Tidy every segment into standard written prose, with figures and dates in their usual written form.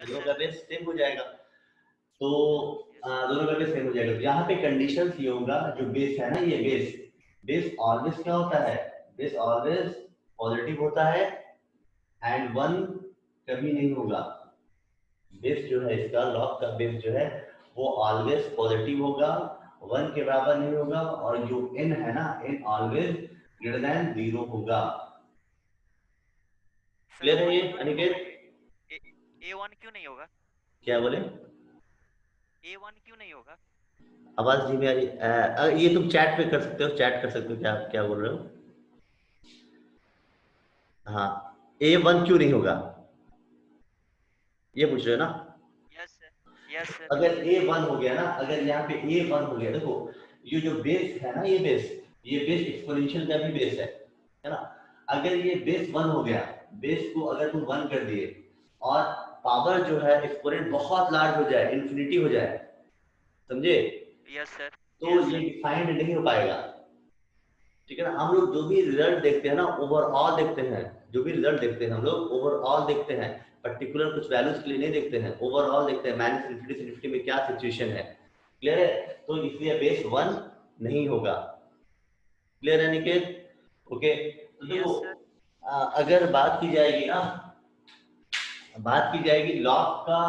दोनों का base same हो जाएगा। तो दोनों का बेस सेम हो जाएगा। तो यहाँ पे कंडीशन ये होगा, जो बेस है ना, ये बेस ऑलवेज क्या होता है, बेस ऑलवेज पॉजिटिव होता है एंड 1 कभी नहीं होगा। बेस जो है इसका, लॉग का बेस जो है वो ऑलवेज पॉजिटिव होगा, 1 के बराबर नहीं होगा, और जो n है ना, n ऑलवेज ग्रेटर देन 0 होगा। सर क्लियर है 1 ये क्यों नहीं होगा? अनिकेत? A1 क्यों नहीं होगा? क्या बोले? A1 क्यों नहीं होगा? आवाज धीमी आ रही। ये तुम चैट पे कर सकते हो, चैट कर सकते हो, क्या क्या बोल रहे हो? हाँ, A1 क्यों नहीं होगा, ये पूछ रहे हो ना? Yes sir, yes sir. अगर A1 हो गया ना, अगर यहाँ पे A1 हो गया, देखो ये जो बेस है ना, ये बेस एक्सपोनेंशियल का भी बेस है ना? अगर ये बेस 1 हो गया, बेस को अगर तुम 1 कर दिए और पावर जो है एक्सपोनेंट बहुत लार्ज हो जाए, इन्फिनिटी हो जाए, समझे? यस सर, तो यस ये सर। डिफाइंड नहीं हो पाएगा। ठीक है ना? हम लोग जो भी रिजल्ट देखते हैं ना, ओवरऑल देखते हैं। जो भी रिजल्ट देखते हैं हम लोग ओवरऑल देखते हैं, पर्टिकुलर कुछ वैल्यूज के लिए नहीं देखते हैं, ओवरऑल देखते हैं माइनस इन्फिनिटी से इन्फिनिटी में क्या सिचुएशन है। क्लियर है? तो इसलिए बेस 1 नहीं होगा। क्लियर है निकेत? ओके, तो देखो यस सर। अगर बात की जाएगी ना, बात की जाएगी लॉग का,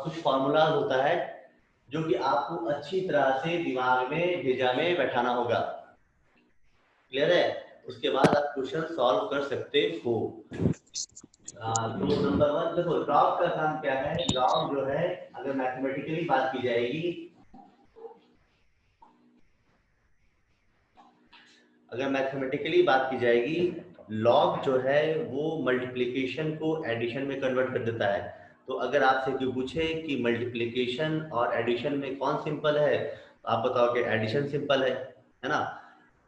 कुछ फॉर्मूला होता है जो कि आपको अच्छी तरह से दिमाग में भेजा में बैठाना होगा। क्लियर है? उसके बाद आप क्वेश्चन सॉल्व कर सकते हो। तो नंबर 1 देखो, लॉग का काम क्या है। लॉग जो है, अगर मैथमेटिकली बात की जाएगी, अगर मैथमेटिकली बात की जाएगी, लॉग जो है वो मल्टीप्लिकेशन को एडिशन में कन्वर्ट कर देता है। तो अगर आपसे कोई पूछे कि मल्टीप्लिकेशन और एडिशन में कौन सिंपल है, तो आप बताओ कि एडिशन सिंपल है ना?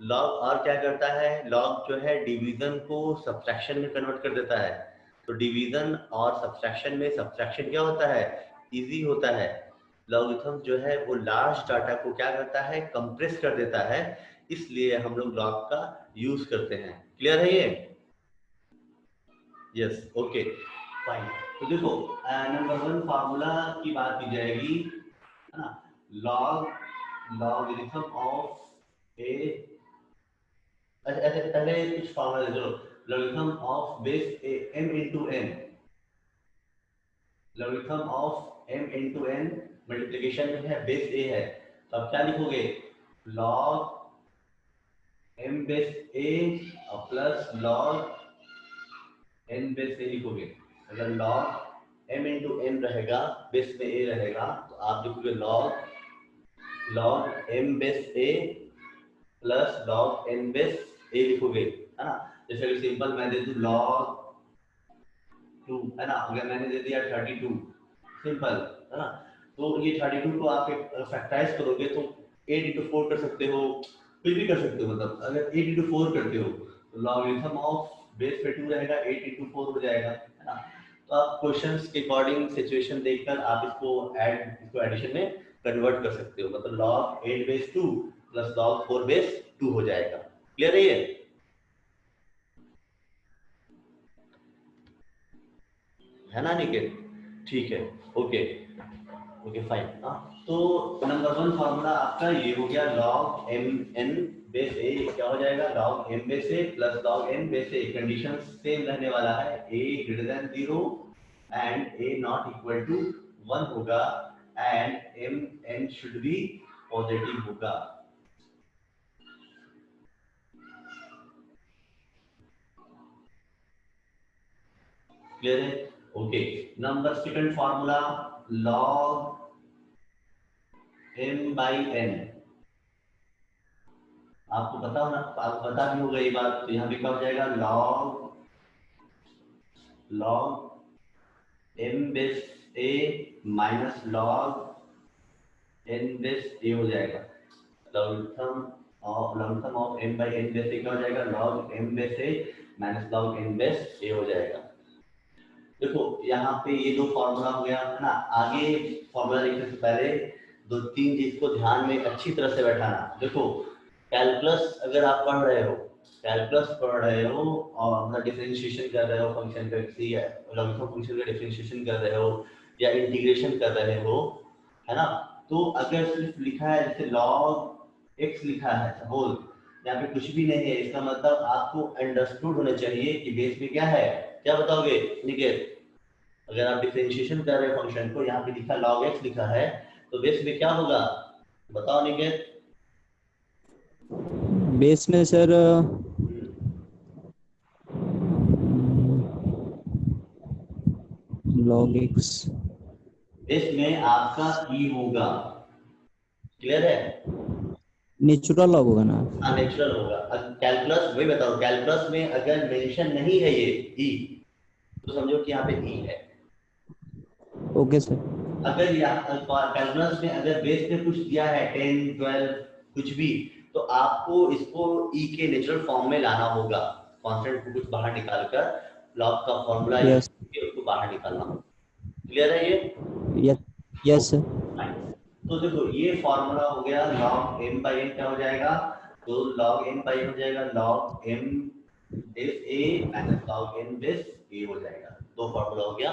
लॉग और क्या करता है, लॉग जो है डिवीजन को सब्ट्रैक्शन में कन्वर्ट कर देता है। तो डिवीजन और सब्ट्रैक्शन में सब्ट्रैक्शन क्या होता है, इजी होता है। लॉगरिथम जो है वो लार्ज डाटा को क्या करता है, कंप्रेस कर देता है, इसलिए हम लोग लॉग का यूज करते हैं। क्लियर है ये? Yes, okay, fine. तो देखो नंबर 1 फार्मूला की बात की जाएगी, है ना? लॉग लॉगरिथम ऑफ ए, ऐसे पहले कुछ फार्मूला दे दो। Logarithm of base a m into n, logarithm of m into n, multiplication में है, बेस ए है, तो आप क्या लिखोगे, log m base a plus log n base a लिखोगे। अगर लॉग m इंटू एन रहेगा, बेस में a रहेगा, तो आप लिखोगे log m base a plus log n base a लिखोगे, है ना? जैसे कि सिंपल मैं दे दूं लॉग 2, है ना? अगर मैंने दे दिया 32, सिंपल, है ना? तो ये 32 को आप फैक्टराइज करोगे तो 8 इंटू 4 कर सकते हो, कुछ भी कर सकते हो। मतलब अगर 8 इंटू 4 करते हो तो लॉगरिथम ऑफ बेस पे 2 रहेगा, 8 इंटू 4 हो जाएगा, है ना? तो आप क्वेश्चंस के अकॉर्डिंग सिचुएशन देखकर आप इसको एडिशन में कन्वर्ट कर सकते हो। मतलब log 8 base 2 plus log 4 base 2 हो जाएगा। क्लियर है ये? है ना निकेत? ठीक है, ओके, ओके फाइन। तो नंबर 1 फार्मूला आपका ये हो गया, log M N base A क्या हो जाएगा, log M base A plus log N base A. Condition same रहने वाला है, A greater than 0 and A not equal to 1 होगा, and M N should be positive होगा। क्लियर है? Okay, number second formula, log M by N. आपको पता होना, आपको पता भी होगा ये बात, तो यहाँ भी क्या हो जाएगा, log M base A minus log N base A हो जाएगा। Logarithm of M by N base A क्या हो जाएगा, log M base A minus log N base A हो जाएगा। देखो यहाँ पे ये दो फॉर्मूला हो गया, है ना? आगे फॉर्मूला लिखने से पहले 2-3 चीज को ध्यान में अच्छी तरह से बैठाना। देखो कैलकुलस अगर आप पढ़ रहे हो, कैलकुलस पढ़ रहे हो और मतलब डिफरेंशिएशन कर रहे हो फंक्शन का सी है लॉगिथम फंक्शन का डिफरेंशिएशन कर रहे हो या इंटीग्रेशन कर रहे हो, है ना, तो अगर सिर्फ लिखा है जैसे log x लिखा है सपोज, यहाँ पे कुछ भी नहीं है, इसका मतलब आपको अंडरस्टूड होना चाहिए कि बेस में क्या है। क्या बताओगे निकेत? अगर आप डिफरेंशिएशन कर रहे हो फंक्शन को, यहाँ पे लिखा log x लिखा है, तो बेस में क्या होगा बताओ निकेत? बेस में सर log x बेस में आपका e होगा, क्लियर है? नेचुरल लॉग होगा ना। हाँ नेचुरल होगा। कैलकुलस वही बताओ, कैलकुलस में अगर मेंशन नहीं है ये e तो समझो कि यहाँ पे e है। Okay sir. अगर यहाँ कैलकुलस में अगर बेस पे कुछ दिया है 10 12 कुछ भी, तो आपको इसको e के नेचुरल फॉर्म में लाना होगा, कांस्टेंट को कुछ बाहर निकालकर लॉग का फॉर्मूला यूज करके उसको बाहर निकालना। क्लियर है ये? Yes sir. तो देखो ये फॉर्मूला हो गया log m by n क्या हो जाएगा, तो log m by n हो जाएगा log m base a minus log n base a हो जाएगा। दो फॉर्मूला हो गया,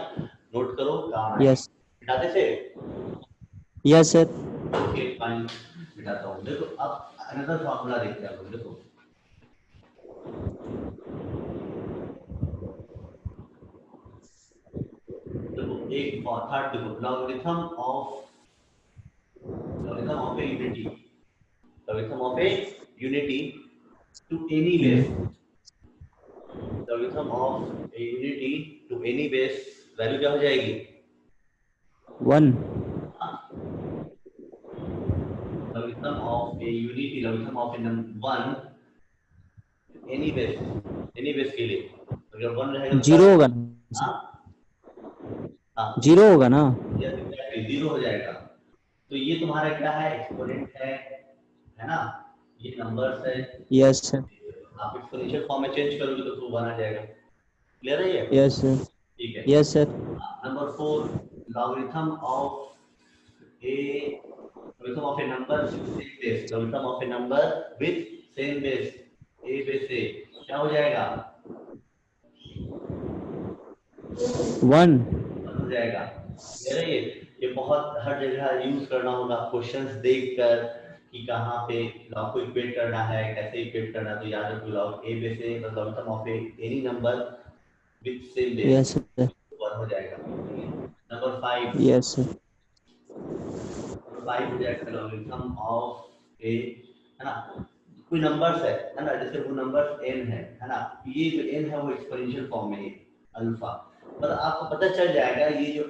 नोट करो काम आएगा। यस मिटाते थे? Yes sir. ओके फाइन, मिटाता हूँ। देखो अब अनदर फॉर्मूला देखते हैं हम। देखो देखो एक थर्ड देखो logarithm of a unity, logarithm of a unity to any base, logarithm of a unity to any base value क्या हो जाएगी? 1 logarithm of a unity, logarithm of a one any base के लिए अगर 1 रहेगा तो जीरो होगा हाँ हाँ जीरो होगा ना। जीरो हो जाएगा। तो ये तुम्हारा क्या है, एक्सपोनेंट है ना, ये नंबर्स है। Yes sir. आप एक्सपोनेंशियल फॉर्म में चेंज करोगे तो 1 आ जाएगा। क्लियर है ये? Yes sir. ठीक है। Yes sir. Number 4 logarithm of a number with same base, logarithm of a number with same base, a base a क्या हो जाएगा? 1 हो जाएगा। क्लियर है ये बहुत हर जगह यूज करना होगा क्वेश्चंस देखकर कि कहाँ पे लॉग को इक्वेट करना है, कैसे इक्वेट करना है। तो याद रखो लॉग ए बेस ए मतलब logarithm of any number with same base yes sir. 1 हो जाएगा। Number 5 yes sir. 5 हो जाएगा logarithm of a, है ना, कोई नंबर्स है ना, जैसे वो नंबर n है ना, ये जो n है वो एक्सपोनेंशियल फॉर्म में है अल्फा, पर आपको पता चल जाएगा ये जो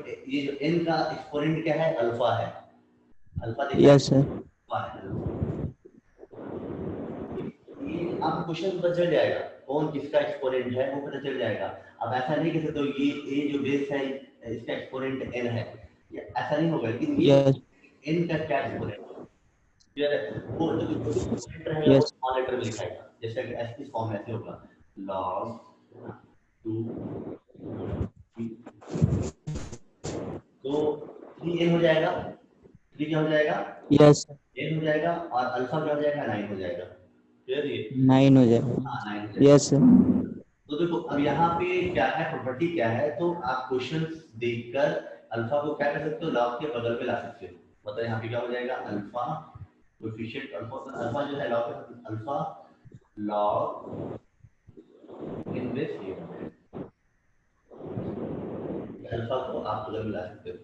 n का एक्सपोनेंट क्या है, अल्फा है। अल्फा देखा यस सर। अल्फा है। ये आपको क्वेश्चन पता चल जाएगा कौन किसका एक्सपोनेंट है, वो पता चल जाएगा। अब ऐसा नहीं कह सकते ये जो बेस है इसका एक्सपोनेंट n है, ऐसा नहीं होगा, लेकिन ये n का क्या एक्सपोनेंट है क्लियर है? वो जो एक्सपोनेंट रहेगा वो स्मॉल लेटर में लिखाएगा, जैसे कि ऐसे इस फॉर्म में ऐसे होगा log 2 तो 3n हो जाएगा। 3 क्या हो जाएगा? यस n हो जाएगा और अल्फा क्या हो जाएगा? 9 हो जाएगा। क्लियर ये? 9 हो जाएगा। हाँ 9 हो जाएगा। Yes sir. तो देखो अब यहाँ पे क्या है, प्रॉपर्टी क्या है, तो आप क्वेश्चन देखकर अल्फा को क्या कर सकते हो, लॉग के बगल में ला सकते हो। मतलब यहाँ पे क्या हो जाएगा, अल्फा कोएफिशिएंट अल्फा जो है लॉग अल्फा लॉग इनवर्स ये हो जाएगा। अल्फा को आप बगल में ला सकते हो।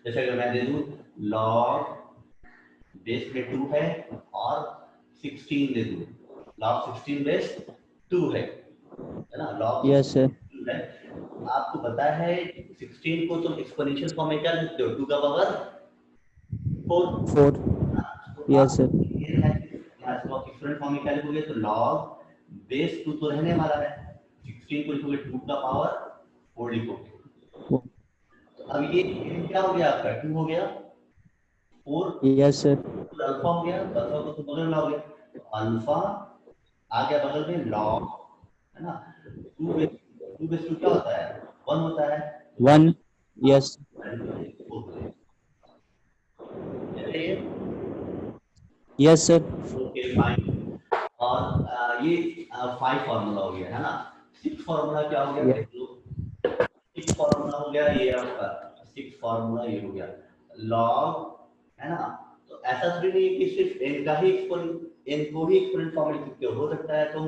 जैसे अगर मैं दे दूं लॉग बेस में 2 है और 16 दे दूं, लॉग 16 बेस 2 है ना, लॉग यस सर। है। आपको पता है 16 को तुम एक्सपोनेंशियल फॉर्म में क्या लिखते हो, 2 का पावर 4। 4 yes sir. इसको एक्सपोनेंट फॉर्म में क्या लिखोगे, तो लॉग बेस 2 तो रहने वाला है, 16 को लिखोगे 2 का पावर 4 लिखोगे। तो अब ये क्या हो गया आपका, 2 हो गया 4 यस सर। अल्फा हो गया, तो अल्फा को तो बगल में लाओगे, तो अल्फा आ गया बगल में लॉग, है ना, 2 बेस 2 क्या होता है, 1 होता है। 1 यस। ये यस सर। Okay fine. और ये 5 फार्मूला हो गया है ना। 6 फार्मूला क्या हो गया Yeah. देख लो। 6 फार्मूला हो गया ये आपका 6 फार्मूला ये हो गया लॉग है ना। तो ऐसा थोड़ी नहीं है कि सिर्फ n का ही n को ही एक्सपोनेंट फॉर्म में लिख सकते हो सकता है तुम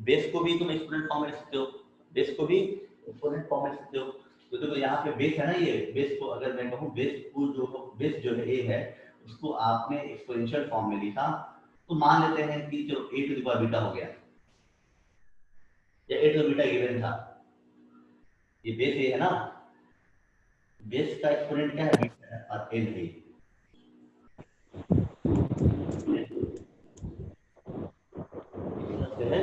बेस को भी तुम एक्सपोनेंट फॉर्म में लिख सकते हो, बेस को भी एक्सपोनेंट फॉर्म में लिख सकते हो। तो देखो यहाँ पे बेस है ना, ये बेस को अगर मैं कहूँ बेस जो है a है उसको आपने एक्सपोनेंशियल फॉर्म में लिखा तो मान लेते हैं कि जो a to the power beta हो गया या a to the beta given था, ये बेस a है ना, बेस का एक्सपोनेंट क्या है बीटा है और n है। है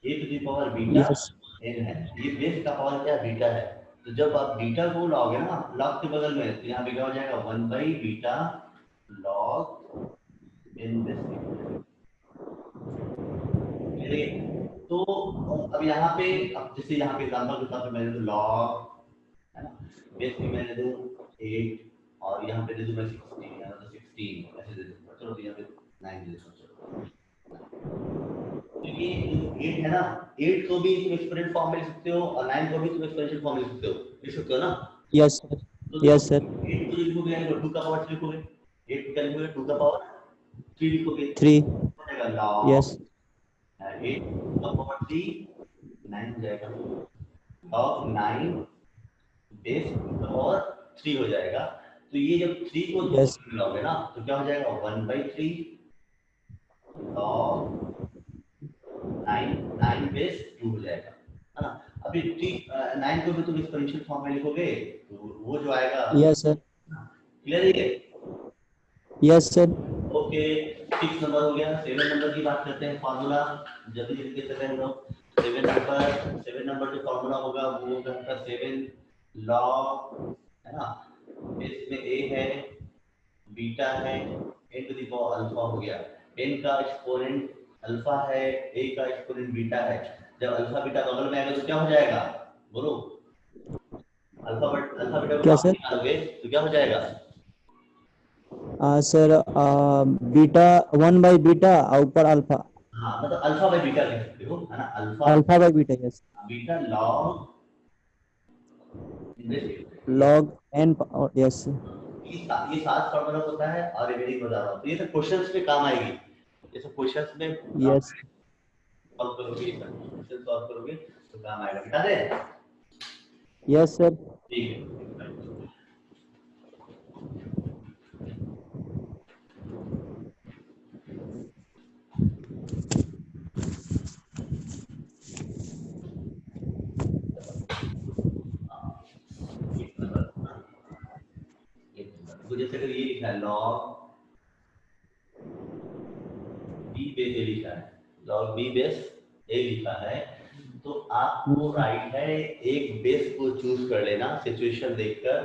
a to the power beta Yes. n है, ये बेस का पावर क्या बीटा है। तो जब आप बीटा को लॉग है ना लॉग के बगल में तो यहाँ पे क्या हो जाएगा 1 by beta log n base. तो अब यहाँ पे अब जैसे यहाँ पे एग्जांपल के तौर पे मैंने लॉग है ना बेस में मैंने दो 8 और यहाँ पे दे दूं मैं 16 यहाँ तो 16 ऐसे दे दूं। चलो यहाँ पे 9 दे देता हूँ। तो ये 8 है ना, 8 को भी तुम एक्सपोनेंट फॉर्म में लिख सकते हो और 9 को भी तुम एक्सपोनेंशियल फॉर्म में लिख सकते हो ना। Yes, sir. तो Yes, sir. 8 को लिखोगे यानी 2 का पावर 3 लिखोगे, 8 को क्या लिखोगे 2 का पावर 3 लिखोगे 3. हो जाएगा लॉग Yes. 8 का पावर 3 9 हो जाएगा लॉग 9 बेस का पावर 3 हो जाएगा। तो ये जब 3 को Yes. मिलाओगे ना तो क्या हो जाएगा 1/3 लॉग 9 बेस 2 हो जाएगा है ना। अभी 9 को भी तुम एक्सपोनेंशियल फॉर्म में लिखोगे तो वो जो आएगा Yes, sir. क्लियर है। Yes, sir. ओके 6 नंबर हो गया। 7 नंबर की बात करते हैं फार्मूला जल्दी जल्दी चलते हैं हम लोग। 7 नंबर जो फार्मूला होगा वो होगा 7 लॉग है ना बेस में a है बीटा है n to the power alpha हो गया। n का एक्सपोनेंट अल्फा है a का एक्सपोनेंट बीटा है। जब अल्फा बीटा बगल में आएगा तो क्या हो जाएगा बोलो। अल्फा बीटा क्या को सर? निकालोगे तो क्या हो जाएगा सर बीटा 1 बाई बीटा और ऊपर अल्फा हाँ मतलब अल्फा बाई बीटा कह सकते हो है ना। Alpha alpha by beta. Yes beta log log n yes ये 7 फॉर्मूला होता है और रिमेनिंग बता रहा हूँ। तो ये सब क्वेश्चंस में काम आएगी, ये सब क्वेश्चंस में यस सॉल्व करोगे, क्वेश्चन सॉल्व करोगे तो काम आएगा। बता दे यस सर। ठीक है। तो जैसे अगर ये लिखा है लॉग बी बेस ए लिखा है, लॉग बी बेस ए लिखा है तो आपको राइट है एक बेस को चूज कर लेना सिचुएशन देखकर।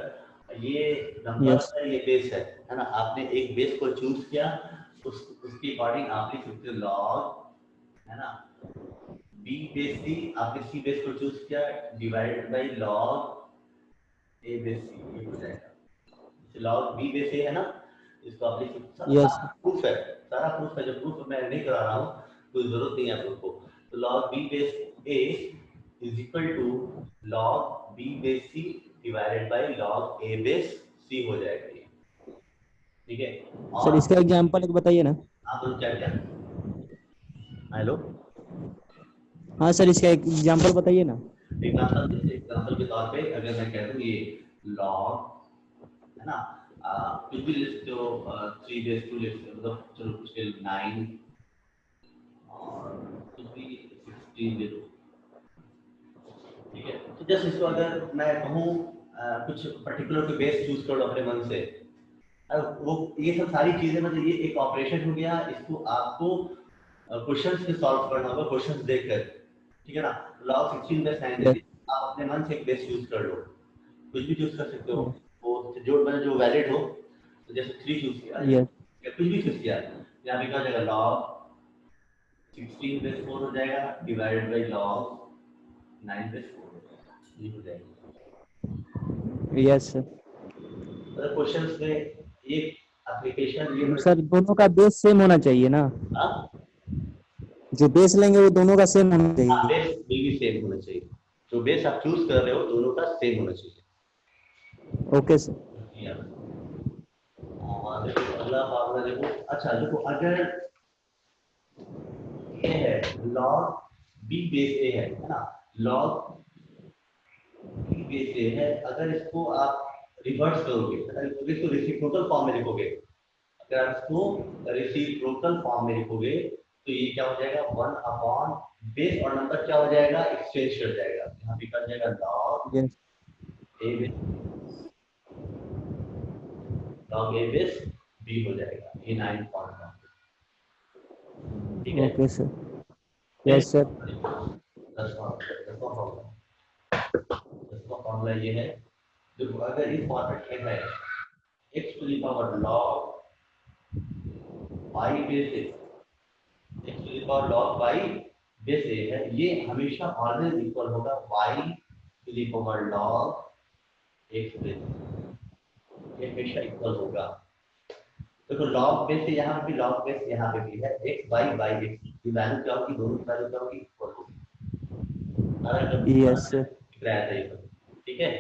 ये नंबर Yes. है ये बेस है ना। आपने एक बेस को चूज किया उसके अकॉर्डिंग आप लिख सकते हो लॉग है ना बी बेस सी। आपने सी बेस को चूज किया divided by log A base C, ये हो जाएगा लॉग बी बेस ए है ना। इसको आप लिख सकते हो। Yes. प्रूफ है, सारा प्रूफ है। जब प्रूफ मैं नहीं करा रहा हूँ कोई जरूरत नहीं है प्रूफ को। तो log B base A is equal to log B base C divided by log A base C हो जाएगा ये, ठीक है। सर इसका एग्जांपल एक बताइए ना। आप लोग क्या क्या हेलो हाँ सर इसका एक एग्जांपल बताइए ना। एग्जांपल के तौर पे अगर मैं कह दूं ये लॉग है ना कुछ भी लिख दो 3 बेस 2 लिख दो मतलब चलो कुछ 9 और कुछ भी 16 दे दो, ठीक है। तो जस्ट इसको अगर मैं कहूँ कुछ पर्टिकुलर कोई बेस चूज कर लो अपने मन से, वो ये सब सारी चीजें मतलब ये एक ऑपरेशन हो गया। इसको आपको क्वेश्चंस में सॉल्व करना होगा क्वेश्चंस देखकर, ठीक है ना। लॉग 16 बेस 9 दे दी, आप अपने मन से एक बेस चूज कर लो, कुछ भी चूज कर सकते हो वो जो वैलिड हो। तो जैसे 3 चूज किया Yes. या कुछ भी चूज किया यहाँ पे क्या हो जाएगा लॉग 16 बेस 4 हो जाएगा डिवाइडेड बाय लॉग 9 बेस 4 ये हो जाएगा। Yes sir. मतलब क्वेश्चंस में एक एप्लीकेशन ये सर दोनों का बेस सेम होना चाहिए ना। हाँ जो बेस लेंगे वो दोनों का सेम होना हाँ, चाहिए। बेस बिल्कुल सेम होना चाहिए। जो बेस आप चूज कर रहे हो दोनों का सेम होना चाहिए। Okay sir. या, और देखो अगला मामला देखो। अच्छा देखो, अगर ये है लॉग बी बेस ए है ना, लॉग बी बेस ए है, अगर इसको आप रिवर्स करोगे, अगर इसको रेसिप्रोकल फॉर्म में लिखोगे, अगर आप इसको रेसिप्रोकल फॉर्म में लिखोगे तो ये क्या हो जाएगा, 1 अपॉन बेस और नंबर क्या हो जाएगा, एक्सचेंज कर जाएगा, यहाँ पे कर जाएगा log yes a base, log A base b हो जाएगा, ये 9.1। ठीक है, ओके सर। फिर यस सर। दसवां फॉर्मूला ये है, देखो अगर इस फॉर्मेट में है x to the power log y base a, x to the power log y base a है, ये हमेशा ऑलवेज इक्वल होगा y to the power log x base a, ये हमेशा इक्वल होगा। देखो log बेस से यहाँ पे भी, log बेस यहाँ पे भी है, x y y x की वैल्यू क्या होगी, दोनों की वैल्यू क्या होगी, इक्वल होगी। Yes sir. ठीक है,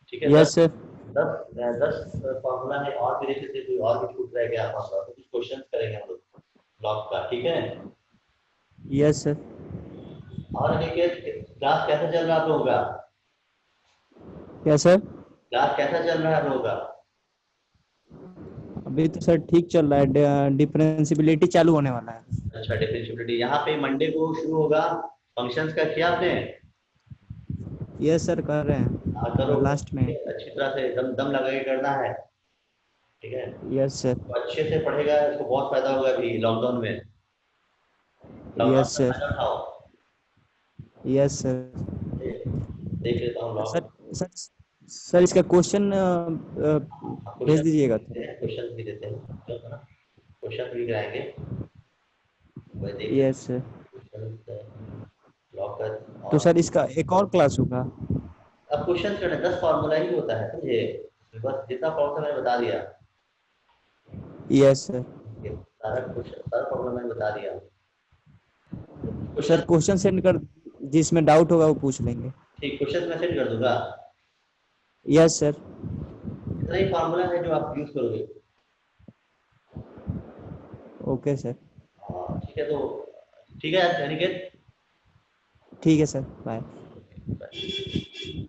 ठीक है। Yes sir. 10 फॉर्मूला है, और भी देखे थे, कोई और भी छूट रह गया फॉर्मूला तो कुछ क्वेश्चंस करेंगे हम लोग ब्लॉक का। ठीक है, यस सर। और देखिए क्लास कैसा चल रहा है आप लोगों का, क्या सर? क्लास कैसा चल रहा है आप लोगों का। अभी तो सर ठीक चल रहा है, डिफरेंशियबिलिटी चालू होने वाला है। अच्छा, डिफरेंशिएबिलिटी यहाँ पे मंडे को शुरू होगा, फंक्शंस का किया आपने। यस सर, कर रहे करो, हैं लास्ट में। अच्छी तरह से दम दम लगा के करना है। ठीक है, यस सर। तो अच्छे से पढ़ेगा, इसको बहुत फायदा होगा अभी लॉकडाउन में, लॉकडाउन यस में सर। फायदा उठाओ। Yes sir. देख लेता हूँ सर लॉक, सर सर इसका क्वेश्चन भेज दीजिएगा तो। क्वेश्चन भी देते हैं, चलो ना, क्वेश्चन भी कराएंगे, वही देख लेते यस सर। हैं लॉक कर। तो और सर इसका एक और क्लास होगा? अब क्वेश्चन करना 10 फार्मूला ही होता है तो ये बस जितना फार्मूला मैंने बता दिया, यस सर। सारा क्वेश्चन सारा फार्मूला मैंने बता दिया। तो सर क्वेश्चन क्वेश्चन सेंड कर, जिसमें डाउट होगा वो पूछ लेंगे। ठीक, क्वेश्चन मैं सेंड कर दूंगा, यस सर। इतना ही फार्मूला है जो आप यूज करोगे। Okay sir. हाँ ठीक है, तो ठीक है अनिकेत। ठीक है सर, बाय। Bye.